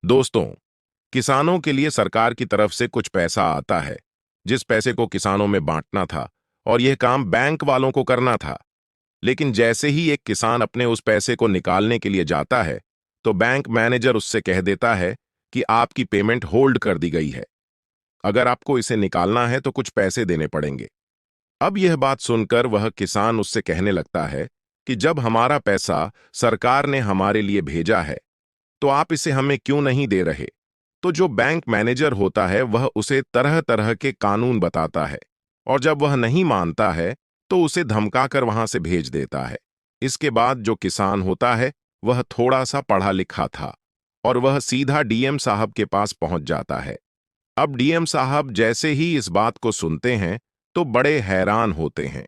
दोस्तों, किसानों के लिए सरकार की तरफ से कुछ पैसा आता है, जिस पैसे को किसानों में बांटना था और यह काम बैंक वालों को करना था। लेकिन जैसे ही एक किसान अपने उस पैसे को निकालने के लिए जाता है, तो बैंक मैनेजर उससे कह देता है कि आपकी पेमेंट होल्ड कर दी गई है। अगर आपको इसे निकालना है तो कुछ पैसे देने पड़ेंगे। अब यह बात सुनकर वह किसान उससे कहने लगता है कि जब हमारा पैसा सरकार ने हमारे लिए भेजा है, तो आप इसे हमें क्यों नहीं दे रहे? तो जो बैंक मैनेजर होता है वह उसे तरह तरह के कानून बताता है, और जब वह नहीं मानता है तो उसे धमकाकर वहां से भेज देता है। इसके बाद जो किसान होता है वह थोड़ा सा पढ़ा लिखा था, और वह सीधा डीएम साहब के पास पहुंच जाता है। अब डीएम साहब जैसे ही इस बात को सुनते हैं तो बड़े हैरान होते हैं,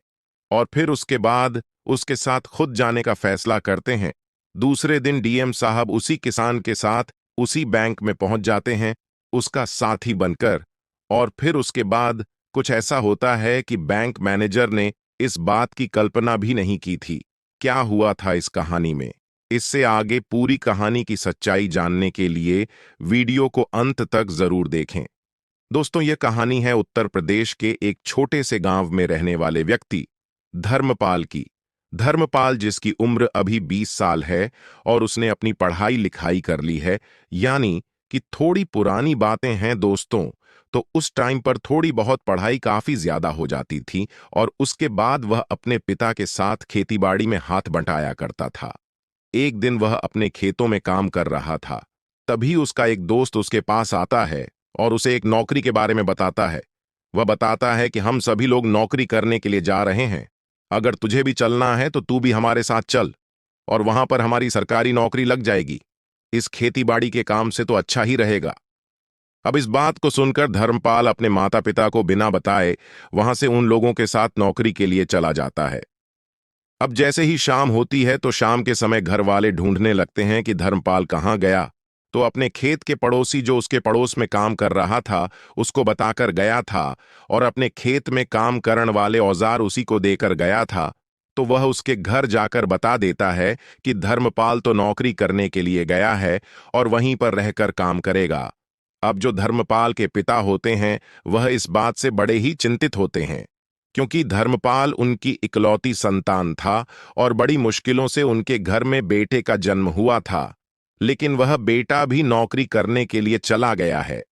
और फिर उसके बाद उसके साथ खुद जाने का फैसला करते हैं। दूसरे दिन डीएम साहब उसी किसान के साथ उसी बैंक में पहुंच जाते हैं, उसका साथी बनकर। और फिर उसके बाद कुछ ऐसा होता है कि बैंक मैनेजर ने इस बात की कल्पना भी नहीं की थी। क्या हुआ था इस कहानी में? इससे आगे पूरी कहानी की सच्चाई जानने के लिए वीडियो को अंत तक जरूर देखें। दोस्तों, यह कहानी है उत्तर प्रदेश के एक छोटे से गांव में रहने वाले व्यक्ति धर्मपाल की। धर्मपाल, जिसकी उम्र अभी 20 साल है और उसने अपनी पढ़ाई लिखाई कर ली है। यानी कि थोड़ी पुरानी बातें हैं दोस्तों, तो उस टाइम पर थोड़ी बहुत पढ़ाई काफी ज्यादा हो जाती थी, और उसके बाद वह अपने पिता के साथ खेतीबाड़ी में हाथ बंटाया करता था। एक दिन वह अपने खेतों में काम कर रहा था, तभी उसका एक दोस्त उसके पास आता है और उसे एक नौकरी के बारे में बताता है। वह बताता है कि हम सभी लोग नौकरी करने के लिए जा रहे हैं। अगर तुझे भी चलना है तो तू भी हमारे साथ चल, और वहां पर हमारी सरकारी नौकरी लग जाएगी। इस खेतीबाड़ी के काम से तो अच्छा ही रहेगा। अब इस बात को सुनकर धर्मपाल अपने माता पिता को बिना बताए वहां से उन लोगों के साथ नौकरी के लिए चला जाता है। अब जैसे ही शाम होती है तो शाम के समय घर वाले ढूंढने लगते हैं कि धर्मपाल कहाँ गया। तो अपने खेत के पड़ोसी, जो उसके पड़ोस में काम कर रहा था, उसको बताकर गया था, और अपने खेत में काम करने वाले औजार उसी को देकर गया था। तो वह उसके घर जाकर बता देता है कि धर्मपाल तो नौकरी करने के लिए गया है और वहीं पर रहकर काम करेगा। अब जो धर्मपाल के पिता होते हैं वह इस बात से बड़े ही चिंतित होते हैं, क्योंकि धर्मपाल उनकी इकलौती संतान था और बड़ी मुश्किलों से उनके घर में बेटे का जन्म हुआ था। लेकिन वह बेटा भी नौकरी करने के लिए चला गया है।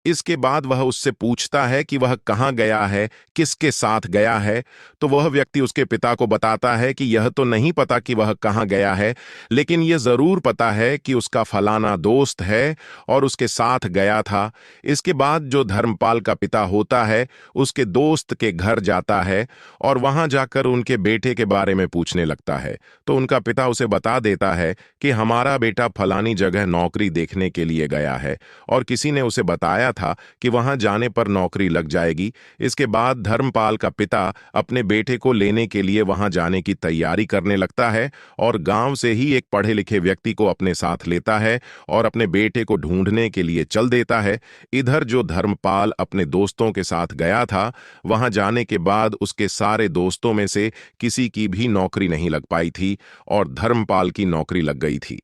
इसके बाद वह उससे पूछता है कि वह कहाँ गया है, किसके साथ गया है। तो वह व्यक्ति उसके पिता को बताता है कि यह तो नहीं पता कि वह कहाँ गया है, लेकिन यह जरूर पता है कि उसका फलाना दोस्त है और उसके साथ गया था। इसके बाद जो धर्मपाल का पिता होता है उसके दोस्त के घर जाता है और वहां जाकर उनके बेटे के बारे में पूछने लगता है। तो उनका पिता उसे बता देता है कि हमारा बेटा फलानी जगह नौकरी देखने के लिए गया है, और किसी ने उसे बताया था कि वहां जाने पर नौकरी लग जाएगी। इसके बाद धर्मपाल का पिता अपने बेटे को लेने के लिए वहां जाने की तैयारी करने लगता है, और गांव से ही एक पढ़े लिखे व्यक्ति को अपने साथ लेता है और अपने बेटे को ढूंढने के लिए चल देता है। इधर जो धर्मपाल अपने दोस्तों के साथ गया था, वहां जाने के बाद उसके सारे दोस्तों में से किसी की भी नौकरी नहीं लग पाई थी, और धर्मपाल की नौकरी लग गई थी।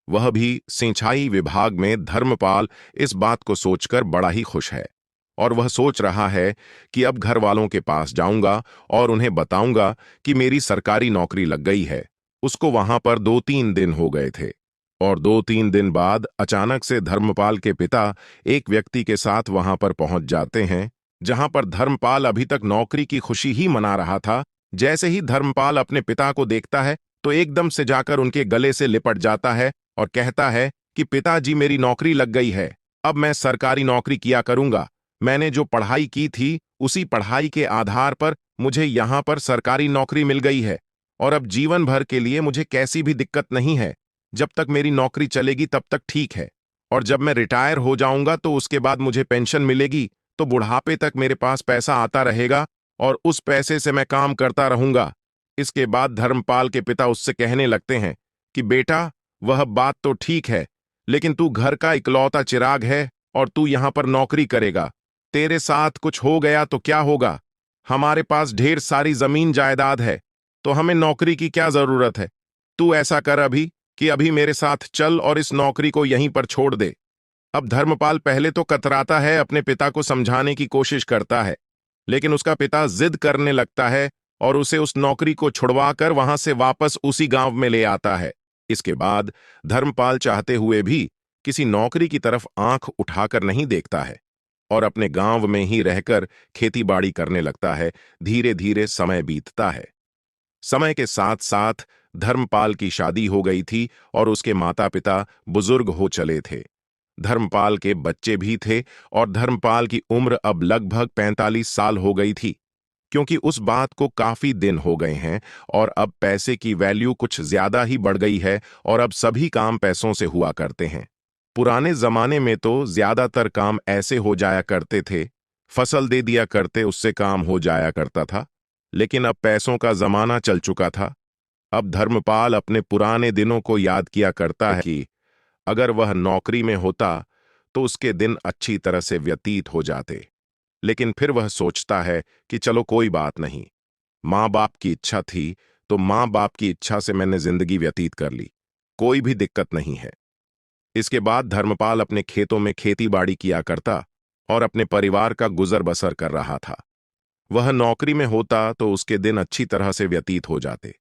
वह भी सिंचाई विभाग में। धर्मपाल इस बात को सोचकर बड़ा ही खुश है, और वह सोच रहा है कि अब घर वालों के पास जाऊंगा और उन्हें बताऊंगा कि मेरी सरकारी नौकरी लग गई है। उसको वहां पर 2-3 दिन हो गए थे, और 2-3 दिन बाद अचानक से धर्मपाल के पिता एक व्यक्ति के साथ वहां पर पहुंच जाते हैं, जहां पर धर्मपाल अभी तक नौकरी की खुशी ही मना रहा था। जैसे ही धर्मपाल अपने पिता को देखता है तो एकदम से जाकर उनके गले से लिपट जाता है और कहता है कि पिताजी, मेरी नौकरी लग गई है। अब मैं सरकारी नौकरी किया करूंगा। मैंने जो पढ़ाई की थी उसी पढ़ाई के आधार पर मुझे यहां पर सरकारी नौकरी मिल गई है, और अब जीवन भर के लिए मुझे कैसी भी दिक्कत नहीं है। जब तक मेरी नौकरी चलेगी तब तक ठीक है, और जब मैं रिटायर हो जाऊंगा तो उसके बाद मुझे पेंशन मिलेगी, तो बुढ़ापे तक मेरे पास पैसा आता रहेगा और उस पैसे से मैं काम करता रहूंगा। इसके बाद धर्मपाल के पिता उससे कहने लगते हैं कि बेटा, वह बात तो ठीक है, लेकिन तू घर का इकलौता चिराग है और तू यहां पर नौकरी करेगा। तेरे साथ कुछ हो गया तो क्या होगा? हमारे पास ढेर सारी जमीन जायदाद है, तो हमें नौकरी की क्या जरूरत है? तू ऐसा कर अभी कि अभी मेरे साथ चल और इस नौकरी को यहीं पर छोड़ दे। अब धर्मपाल पहले तो कतराता है, अपने पिता को समझाने की कोशिश करता है, लेकिन उसका पिता जिद करने लगता है और उसे उस नौकरी को छुड़वाकर वहां से वापस उसी गांव में ले आता है। इसके बाद धर्मपाल चाहते हुए भी किसी नौकरी की तरफ आंख उठाकर नहीं देखता है और अपने गांव में ही रहकर खेतीबाड़ी करने लगता है। धीरे धीरे समय बीतता है। समय के साथ साथ धर्मपाल की शादी हो गई थी और उसके माता पिता बुजुर्ग हो चले थे। धर्मपाल के बच्चे भी थे और धर्मपाल की उम्र अब लगभग 45 साल हो गई थी, क्योंकि उस बात को काफी दिन हो गए हैं और अब पैसे की वैल्यू कुछ ज्यादा ही बढ़ गई है और अब सभी काम पैसों से हुआ करते हैं। पुराने जमाने में तो ज्यादातर काम ऐसे हो जाया करते थे, फसल दे दिया करते, उससे काम हो जाया करता था। लेकिन अब पैसों का जमाना चल चुका था। अब धर्मपाल अपने पुराने दिनों को याद किया करता है कि अगर वह नौकरी में होता तो उसके दिन अच्छी तरह से व्यतीत हो जाते। लेकिन फिर वह सोचता है कि चलो कोई बात नहीं, माँ बाप की इच्छा थी तो माँ बाप की इच्छा से मैंने जिंदगी व्यतीत कर ली, कोई भी दिक्कत नहीं है। इसके बाद धर्मपाल अपने खेतों में खेती बाड़ी किया करता और अपने परिवार का गुजर बसर कर रहा था। वह नौकरी में होता तो उसके दिन अच्छी तरह से व्यतीत हो जाते,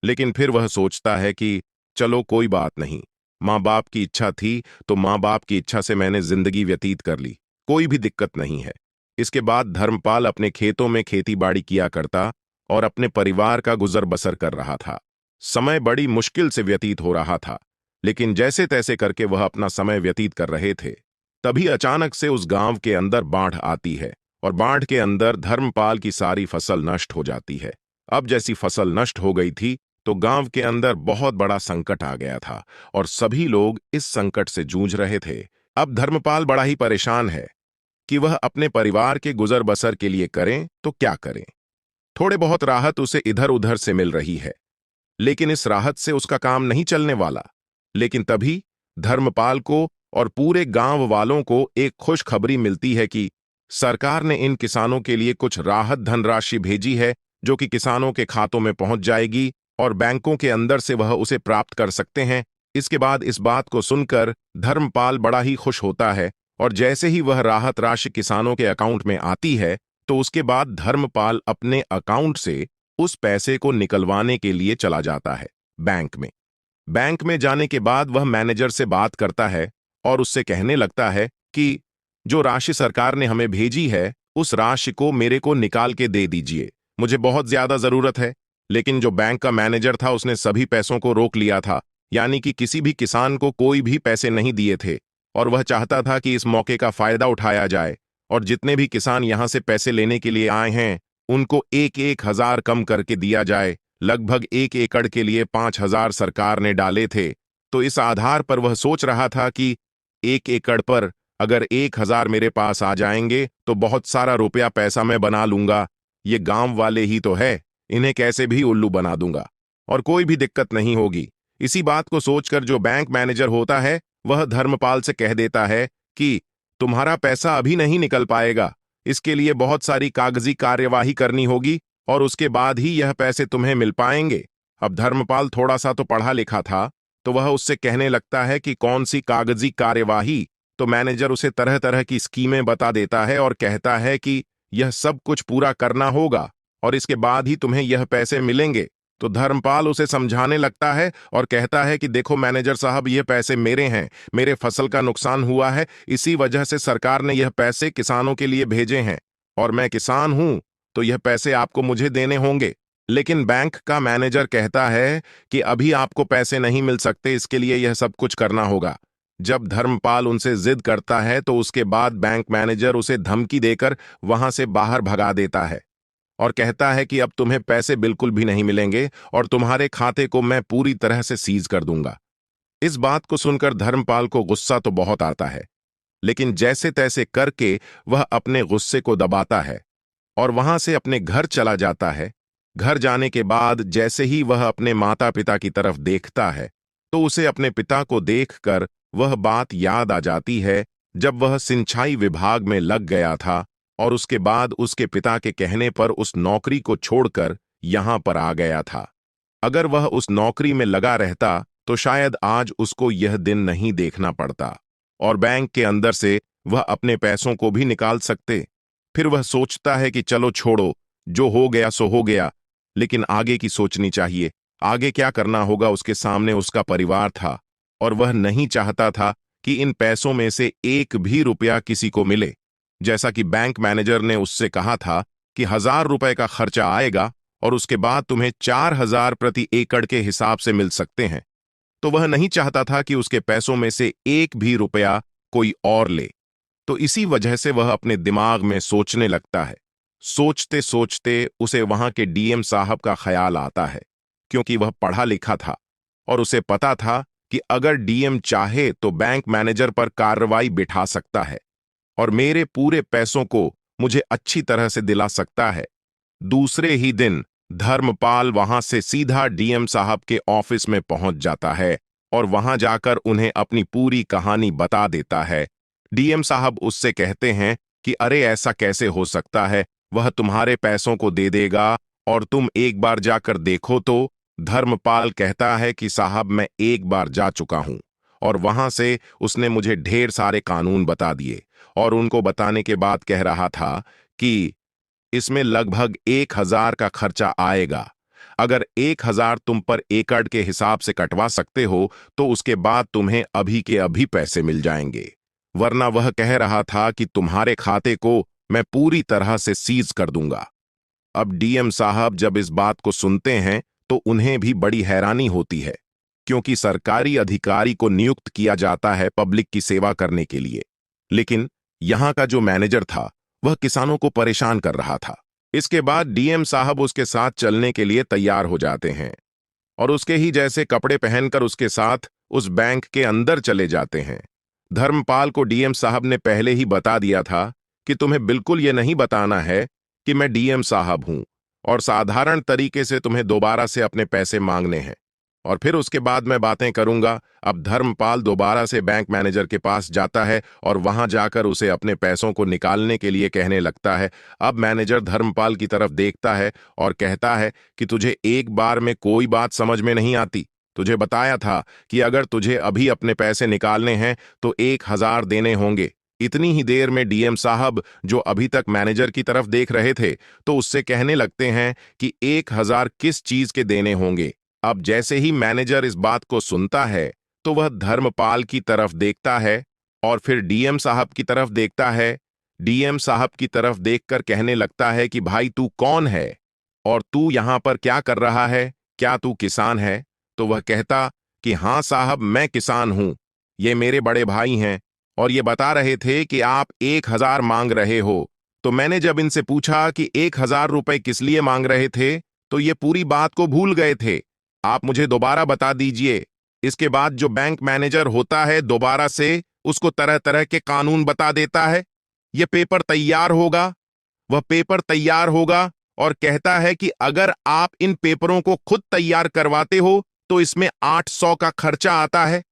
लेकिन फिर वह सोचता है कि चलो कोई बात नहीं, माँ बाप की इच्छा थी तो माँ बाप की इच्छा से मैंने जिंदगी व्यतीत कर ली, कोई भी दिक्कत नहीं है। इसके बाद धर्मपाल अपने खेतों में खेती बाड़ी किया करता और अपने परिवार का गुजर बसर कर रहा था। समय बड़ी मुश्किल से व्यतीत हो रहा था, लेकिन जैसे तैसे करके वह अपना समय व्यतीत कर रहे थे। तभी अचानक से उस गांव के अंदर बाढ़ आती है और बाढ़ के अंदर धर्मपाल की सारी फसल नष्ट हो जाती है। अब जैसी फसल नष्ट हो गई थी तो गांव के अंदर बहुत बड़ा संकट आ गया था और सभी लोग इस संकट से जूझ रहे थे। अब धर्मपाल बड़ा ही परेशान है कि वह अपने परिवार के गुजर बसर के लिए करें तो क्या करें। थोड़े बहुत राहत उसे इधर उधर से मिल रही है, लेकिन इस राहत से उसका काम नहीं चलने वाला। लेकिन तभी धर्मपाल को और पूरे गांव वालों को एक खुशखबरी मिलती है कि सरकार ने इन किसानों के लिए कुछ राहत धनराशि भेजी है, जो कि किसानों के खातों में पहुंच जाएगी और बैंकों के अंदर से वह उसे प्राप्त कर सकते हैं। इसके बाद इस बात को सुनकर धर्मपाल बड़ा ही खुश होता है और जैसे ही वह राहत राशि किसानों के अकाउंट में आती है तो उसके बाद धर्मपाल अपने अकाउंट से उस पैसे को निकलवाने के लिए चला जाता है बैंक में। बैंक में जाने के बाद वह मैनेजर से बात करता है और उससे कहने लगता है कि जो राशि सरकार ने हमें भेजी है उस राशि को मेरे को निकाल के दे दीजिए, मुझे बहुत ज्यादा जरूरत है। लेकिन जो बैंक का मैनेजर था उसने सभी पैसों को रोक लिया था, यानी कि किसी भी किसान को कोई भी पैसे नहीं दिए थे और वह चाहता था कि इस मौके का फायदा उठाया जाए और जितने भी किसान यहां से पैसे लेने के लिए आए हैं उनको 1,000 कम करके दिया जाए। लगभग 1 एकड़ के लिए 5,000 सरकार ने डाले थे, तो इस आधार पर वह सोच रहा था कि 1 एकड़ पर अगर 1,000 मेरे पास आ जाएंगे तो बहुत सारा रुपया पैसा मैं बना लूंगा। ये गांव वाले ही तो है, इन्हें कैसे भी उल्लू बना दूंगा और कोई भी दिक्कत नहीं होगी। इसी बात को सोचकर जो बैंक मैनेजर होता है वह धर्मपाल से कह देता है कि तुम्हारा पैसा अभी नहीं निकल पाएगा, इसके लिए बहुत सारी कागजी कार्यवाही करनी होगी और उसके बाद ही यह पैसे तुम्हें मिल पाएंगे। अब धर्मपाल थोड़ा सा तो पढ़ा लिखा था, तो वह उससे कहने लगता है कि कौन सी कागजी कार्यवाही। तो मैनेजर उसे तरह तरह की स्कीमें बता देता है और कहता है कि यह सब कुछ पूरा करना होगा और इसके बाद ही तुम्हें यह पैसे मिलेंगे। तो धर्मपाल उसे समझाने लगता है और कहता है कि देखो मैनेजर साहब, ये पैसे मेरे हैं, मेरे फसल का नुकसान हुआ है, इसी वजह से सरकार ने यह पैसे किसानों के लिए भेजे हैं और मैं किसान हूं तो यह पैसे आपको मुझे देने होंगे। लेकिन बैंक का मैनेजर कहता है कि अभी आपको पैसे नहीं मिल सकते, इसके लिए यह सब कुछ करना होगा। जब धर्मपाल उनसे जिद करता है तो उसके बाद बैंक मैनेजर उसे धमकी देकर वहां से बाहर भगा देता है और कहता है कि अब तुम्हें पैसे बिल्कुल भी नहीं मिलेंगे और तुम्हारे खाते को मैं पूरी तरह से सीज कर दूंगा। इस बात को सुनकर धर्मपाल को गुस्सा तो बहुत आता है, लेकिन जैसे तैसे करके वह अपने गुस्से को दबाता है और वहां से अपने घर चला जाता है। घर जाने के बाद जैसे ही वह अपने माता पिता की तरफ देखता है तो उसे अपने पिता को देखकर वह बात याद आ जाती है जब वह सिंचाई विभाग में लग गया था और उसके बाद उसके पिता के कहने पर उस नौकरी को छोड़कर यहां पर आ गया था। अगर वह उस नौकरी में लगा रहता तो शायद आज उसको यह दिन नहीं देखना पड़ता। और बैंक के अंदर से वह अपने पैसों को भी निकाल सकते। फिर वह सोचता है कि चलो छोड़ो, जो हो गया सो हो गया, लेकिन आगे की सोचनी चाहिए। आगे क्या करना होगा, उसके सामने उसका परिवार था और वह नहीं चाहता था कि इन पैसों में से एक भी रुपया किसी को मिले। जैसा कि बैंक मैनेजर ने उससे कहा था कि 1,000 रुपए का खर्चा आएगा और उसके बाद तुम्हें 4,000 प्रति एकड़ के हिसाब से मिल सकते हैं, तो वह नहीं चाहता था कि उसके पैसों में से एक भी रुपया कोई और ले। तो इसी वजह से वह अपने दिमाग में सोचने लगता है। सोचते सोचते उसे वहां के डीएम साहब का ख्याल आता है, क्योंकि वह पढ़ा लिखा था और उसे पता था कि अगर डीएम चाहे तो बैंक मैनेजर पर कार्रवाई बिठा सकता है और मेरे पूरे पैसों को मुझे अच्छी तरह से दिला सकता है। दूसरे ही दिन धर्मपाल वहां से सीधा डीएम साहब के ऑफिस में पहुंच जाता है और वहां जाकर उन्हें अपनी पूरी कहानी बता देता है। डीएम साहब उससे कहते हैं कि अरे ऐसा कैसे हो सकता है, वह तुम्हारे पैसों को दे देगा और तुम एक बार जाकर देखो तो। धर्मपाल कहता है कि साहब मैं एक बार जा चुका हूं और वहां से उसने मुझे ढेर सारे कानून बता दिए और उनको बताने के बाद कह रहा था कि इसमें लगभग 1,000 का खर्चा आएगा। अगर 1,000 तुम पर एकड़ के हिसाब से कटवा सकते हो तो उसके बाद तुम्हें अभी के अभी पैसे मिल जाएंगे, वरना वह कह रहा था कि तुम्हारे खाते को मैं पूरी तरह से सीज कर दूंगा। अब डीएम साहब जब इस बात को सुनते हैं तो उन्हें भी बड़ी हैरानी होती है, क्योंकि सरकारी अधिकारी को नियुक्त किया जाता है पब्लिक की सेवा करने के लिए, लेकिन यहां का जो मैनेजर था वह किसानों को परेशान कर रहा था। इसके बाद डीएम साहब उसके साथ चलने के लिए तैयार हो जाते हैं और उसके ही जैसे कपड़े पहनकर उसके साथ उस बैंक के अंदर चले जाते हैं। धर्मपाल को डीएम साहब ने पहले ही बता दिया था कि तुम्हें बिल्कुल यह नहीं बताना है कि मैं डीएम साहब हूं और साधारण तरीके से तुम्हें दोबारा से अपने पैसे मांगने हैं और फिर उसके बाद मैं बातें करूंगा। अब धर्मपाल दोबारा से बैंक मैनेजर के पास जाता है और वहां जाकर उसे अपने पैसों को निकालने के लिए कहने लगता है। अब मैनेजर धर्मपाल की तरफ देखता है और कहता है कि तुझे एक बार में कोई बात समझ में नहीं आती। तुझे बताया था कि अगर तुझे अभी अपने पैसे निकालने हैं तो 1,000 देने होंगे। इतनी ही देर में डीएम साहब, जो अभी तक मैनेजर की तरफ देख रहे थे, तो उससे कहने लगते हैं कि 1,000 किस चीज के देने होंगे। अब जैसे ही मैनेजर इस बात को सुनता है तो वह धर्मपाल की तरफ देखता है और फिर डीएम साहब की तरफ देखता है। डीएम साहब की तरफ देखकर कहने लगता है कि भाई तू कौन है और तू यहां पर क्या कर रहा है, क्या तू किसान है? तो वह कहता कि हाँ साहब मैं किसान हूं, ये मेरे बड़े भाई हैं और ये बता रहे थे कि आप 1,000 मांग रहे हो। तो मैंने जब इनसे पूछा कि 1,000 रुपए किस लिए मांग रहे थे तो ये पूरी बात को भूल गए थे। आप मुझे दोबारा बता दीजिए। इसके बाद जो बैंक मैनेजर होता है दोबारा से उसको तरह तरह के कानून बता देता है। यह पेपर तैयार होगा, वह पेपर तैयार होगा और कहता है कि अगर आप इन पेपरों को खुद तैयार करवाते हो तो इसमें 800 का खर्चा आता है।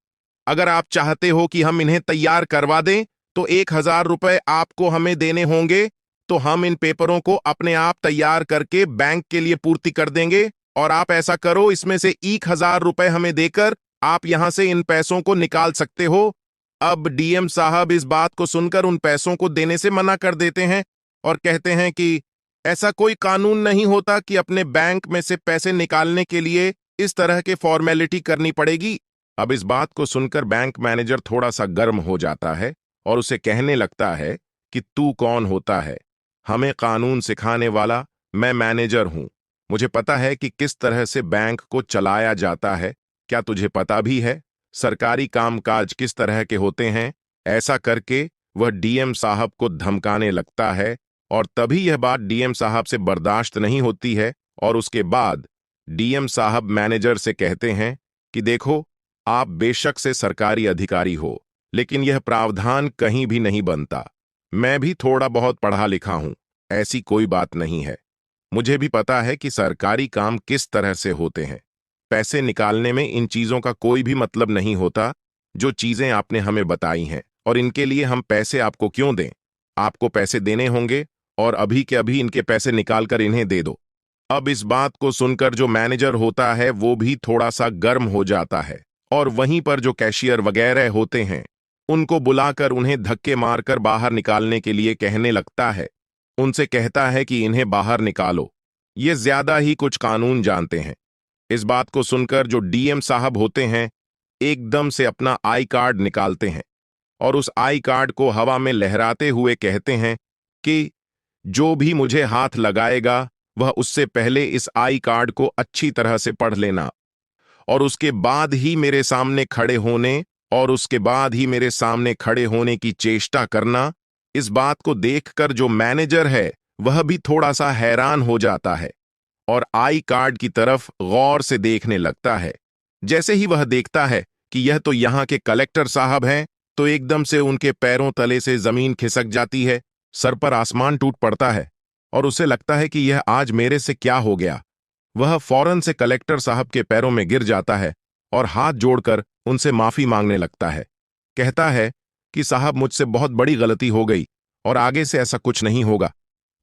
अगर आप चाहते हो कि हम इन्हें तैयार करवा दें तो 1,000 रुपए आपको हमें देने होंगे, तो हम इन पेपरों को अपने आप तैयार करके बैंक के लिए पूर्ति कर देंगे और आप ऐसा करो, इसमें से 1,000 रुपए हमें देकर आप यहां से इन पैसों को निकाल सकते हो। अब डीएम साहब इस बात को सुनकर उन पैसों को देने से मना कर देते हैं और कहते हैं कि ऐसा कोई कानून नहीं होता कि अपने बैंक में से पैसे निकालने के लिए इस तरह के फॉर्मेलिटी करनी पड़ेगी। अब इस बात को सुनकर बैंक मैनेजर थोड़ा सा गर्म हो जाता है और उसे कहने लगता है कि तू कौन होता है हमें कानून सिखाने वाला? मैं मैनेजर हूं, मुझे पता है कि किस तरह से बैंक को चलाया जाता है। क्या तुझे पता भी है सरकारी कामकाज किस तरह के होते हैं? ऐसा करके वह डीएम साहब को धमकाने लगता है और तभी यह बात डीएम साहब से बर्दाश्त नहीं होती है और उसके बाद डीएम साहब मैनेजर से कहते हैं कि देखो, आप बेशक से सरकारी अधिकारी हो, लेकिन यह प्रावधान कहीं भी नहीं बनता। मैं भी थोड़ा बहुत पढ़ा लिखा हूं, ऐसी कोई बात नहीं है। मुझे भी पता है कि सरकारी काम किस तरह से होते हैं। पैसे निकालने में इन चीजों का कोई भी मतलब नहीं होता जो चीजें आपने हमें बताई हैं, और इनके लिए हम पैसे आपको क्यों दें? आपको पैसे देने होंगे और अभी के अभी इनके पैसे निकालकर इन्हें दे दो। अब इस बात को सुनकर जो मैनेजर होता है वो भी थोड़ा सा गर्म हो जाता है और वहीं पर जो कैशियर वगैरह होते हैं उनको बुलाकर उन्हें धक्के मारकर बाहर निकालने के लिए कहने लगता है। उनसे कहता है कि इन्हें बाहर निकालो, ये ज्यादा ही कुछ कानून जानते हैं। इस बात को सुनकर जो डीएम साहब होते हैं एकदम से अपना आई कार्ड निकालते हैं और उस आई कार्ड को हवा में लहराते हुए कहते हैं कि जो भी मुझे हाथ लगाएगा वह उससे पहले इस आई कार्ड को अच्छी तरह से पढ़ लेना और उसके बाद ही मेरे सामने खड़े होने की चेष्टा करना। इस बात को देखकर जो मैनेजर है वह भी थोड़ा सा हैरान हो जाता है और आई कार्ड की तरफ गौर से देखने लगता है। जैसे ही वह देखता है कि यह तो यहाँ के कलेक्टर साहब हैं, तो एकदम से उनके पैरों तले से जमीन खिसक जाती है, सर पर आसमान टूट पड़ता है और उसे लगता है कि यह आज मेरे से क्या हो गया। वह फौरन से कलेक्टर साहब के पैरों में गिर जाता है और हाथ जोड़कर उनसे माफी मांगने लगता है। कहता है कि साहब मुझसे बहुत बड़ी गलती हो गई और आगे से ऐसा कुछ नहीं होगा,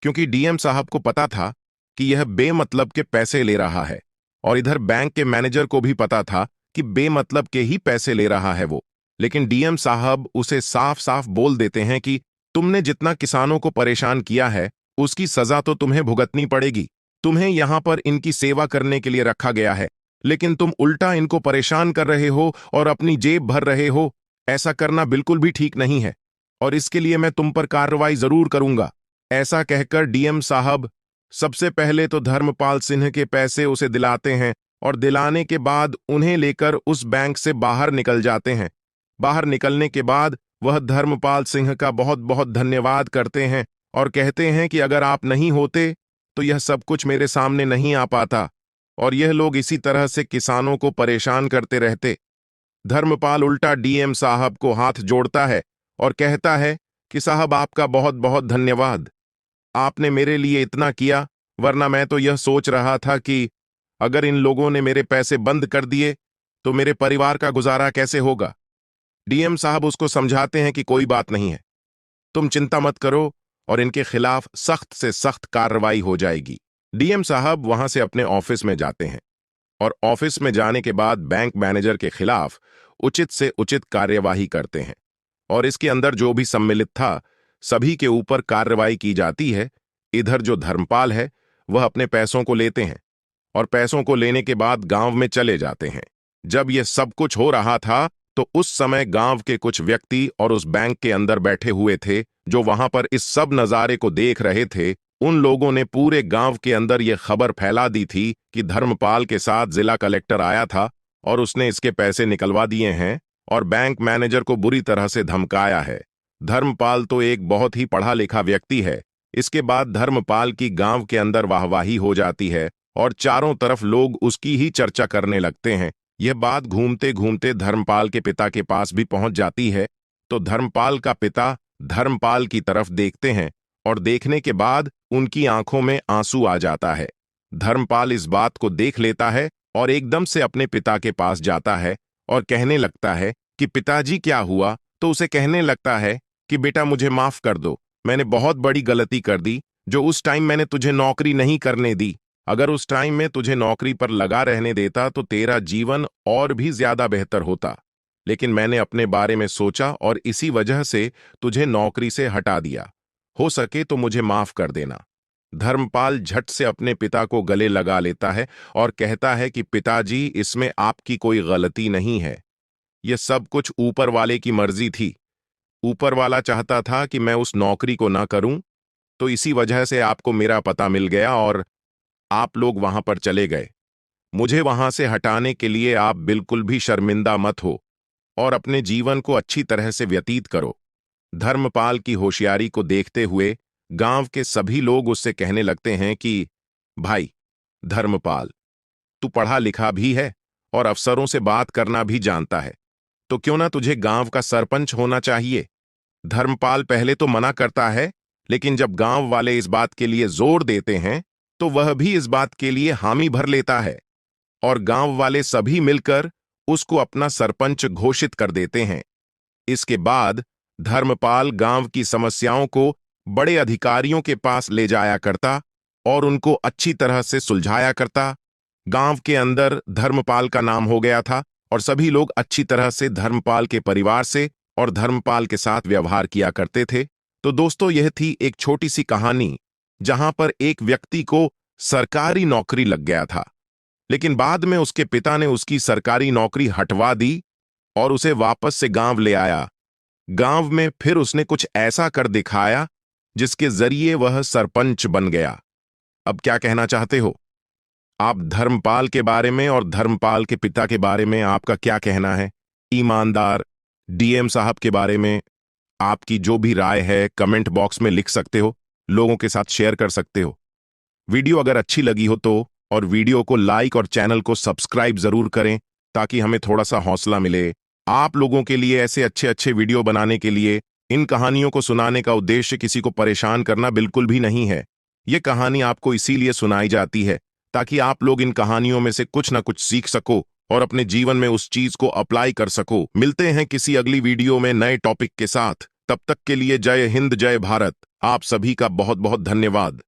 क्योंकि डीएम साहब को पता था कि यह बेमतलब के पैसे ले रहा है और इधर बैंक के मैनेजर को भी पता था कि बेमतलब के ही पैसे ले रहा है वो। लेकिन डीएम साहब उसे साफ साफ बोल देते हैं कि तुमने जितना किसानों को परेशान किया है उसकी सजा तो तुम्हें भुगतनी पड़ेगी। तुम्हें यहां पर इनकी सेवा करने के लिए रखा गया है, लेकिन तुम उल्टा इनको परेशान कर रहे हो और अपनी जेब भर रहे हो। ऐसा करना बिल्कुल भी ठीक नहीं है और इसके लिए मैं तुम पर कार्रवाई जरूर करूंगा। ऐसा कहकर डीएम साहब सबसे पहले तो धर्मपाल सिंह के पैसे उसे दिलाते हैं और दिलाने के बाद उन्हें लेकर उस बैंक से बाहर निकल जाते हैं। बाहर निकलने के बाद वह धर्मपाल सिंह का बहुत बहुत धन्यवाद करते हैं और कहते हैं कि अगर आप नहीं होते तो यह सब कुछ मेरे सामने नहीं आ पाता और यह लोग इसी तरह से किसानों को परेशान करते रहते। धर्मपाल उल्टा डीएम साहब को हाथ जोड़ता है और कहता है कि साहब आपका बहुत बहुत धन्यवाद, आपने मेरे लिए इतना किया, वरना मैं तो यह सोच रहा था कि अगर इन लोगों ने मेरे पैसे बंद कर दिए तो मेरे परिवार का गुजारा कैसे होगा। डीएम साहब उसको समझाते हैं कि कोई बात नहीं है, तुम चिंता मत करो और इनके खिलाफ सख्त से सख्त कार्रवाई हो जाएगी। डीएम साहब वहां से अपने ऑफिस में जाते हैं और ऑफिस में जाने के बाद बैंक मैनेजर के खिलाफ उचित से उचित कार्यवाही करते हैं और इसके अंदर जो भी सम्मिलित था सभी के ऊपर कार्रवाई की जाती है। इधर जो धर्मपाल है वह अपने पैसों को लेते हैं और पैसों को लेने के बाद गांव में चले जाते हैं। जब यह सब कुछ हो रहा था तो उस समय गांव के कुछ व्यक्ति और उस बैंक के अंदर बैठे हुए थे जो वहां पर इस सब नजारे को देख रहे थे। उन लोगों ने पूरे गांव के अंदर यह खबर फैला दी थी कि धर्मपाल के साथ जिला कलेक्टर आया था और उसने इसके पैसे निकलवा दिए हैं और बैंक मैनेजर को बुरी तरह से धमकाया है। धर्मपाल तो एक बहुत ही पढ़ा लिखा व्यक्ति है। इसके बाद धर्मपाल की गांव के अंदर वाहवाही हो जाती है और चारों तरफ लोग उसकी ही चर्चा करने लगते हैं। यह बात घूमते घूमते धर्मपाल के पिता के पास भी पहुंच जाती है, तो धर्मपाल का पिता धर्मपाल की तरफ देखते हैं और देखने के बाद उनकी आंखों में आंसू आ जाता है। धर्मपाल इस बात को देख लेता है और एकदम से अपने पिता के पास जाता है और कहने लगता है कि पिताजी क्या हुआ। तो उसे कहने लगता है कि बेटा मुझे माफ कर दो, मैंने बहुत बड़ी गलती कर दी। जो उस टाइम मैंने तुझे नौकरी नहीं करने दी, अगर उस टाइम में तुझे नौकरी पर लगा रहने देता तो तेरा जीवन और भी ज्यादा बेहतर होता, लेकिन मैंने अपने बारे में सोचा और इसी वजह से तुझे नौकरी से हटा दिया। हो सके तो मुझे माफ कर देना। धर्मपाल झट से अपने पिता को गले लगा लेता है और कहता है कि पिताजी इसमें आपकी कोई गलती नहीं है, यह सब कुछ ऊपर वाले की मर्जी थी। ऊपर वाला चाहता था कि मैं उस नौकरी को ना करूं, तो इसी वजह से आपको मेरा पता मिल गया और आप लोग वहां पर चले गए। मुझे वहां से हटाने के लिए आप बिल्कुल भी शर्मिंदा मत हो और अपने जीवन को अच्छी तरह से व्यतीत करो। धर्मपाल की होशियारी को देखते हुए गांव के सभी लोग उससे कहने लगते हैं कि भाई धर्मपाल, तू पढ़ा लिखा भी है और अफसरों से बात करना भी जानता है, तो क्यों ना तुझे गांव का सरपंच होना चाहिए। धर्मपाल पहले तो मना करता है, लेकिन जब गांव वाले इस बात के लिए जोर देते हैं तो वह भी इस बात के लिए हामी भर लेता है और गांव वाले सभी मिलकर उसको अपना सरपंच घोषित कर देते हैं। इसके बाद धर्मपाल गांव की समस्याओं को बड़े अधिकारियों के पास ले जाया करता और उनको अच्छी तरह से सुलझाया करता। गांव के अंदर धर्मपाल का नाम हो गया था और सभी लोग अच्छी तरह से धर्मपाल के परिवार से और धर्मपाल के साथ व्यवहार किया करते थे। तो दोस्तों, यह थी एक छोटी सी कहानी जहां पर एक व्यक्ति को सरकारी नौकरी लग गया था, लेकिन बाद में उसके पिता ने उसकी सरकारी नौकरी हटवा दी और उसे वापस से गांव ले आया। गांव में फिर उसने कुछ ऐसा कर दिखाया जिसके जरिए वह सरपंच बन गया। अब क्या कहना चाहते हो आप धर्मपाल के बारे में और धर्मपाल के पिता के बारे में? आपका क्या कहना है? ईमानदार डीएम साहब के बारे में आपकी जो भी राय है कमेंट बॉक्स में लिख सकते हो, लोगों के साथ शेयर कर सकते हो। वीडियो अगर अच्छी लगी हो तो और वीडियो को लाइक और चैनल को सब्सक्राइब जरूर करें ताकि हमें थोड़ा सा हौसला मिले आप लोगों के लिए ऐसे अच्छे अच्छे वीडियो बनाने के लिए। इन कहानियों को सुनाने का उद्देश्य किसी को परेशान करना बिल्कुल भी नहीं है। ये कहानी आपको इसीलिए सुनाई जाती है ताकि आप लोग इन कहानियों में से कुछ ना कुछ सीख सको और अपने जीवन में उस चीज को अप्लाई कर सको। मिलते हैं किसी अगली वीडियो में नए टॉपिक के साथ। तब तक के लिए जय हिंद, जय भारत। आप सभी का बहुत बहुत धन्यवाद।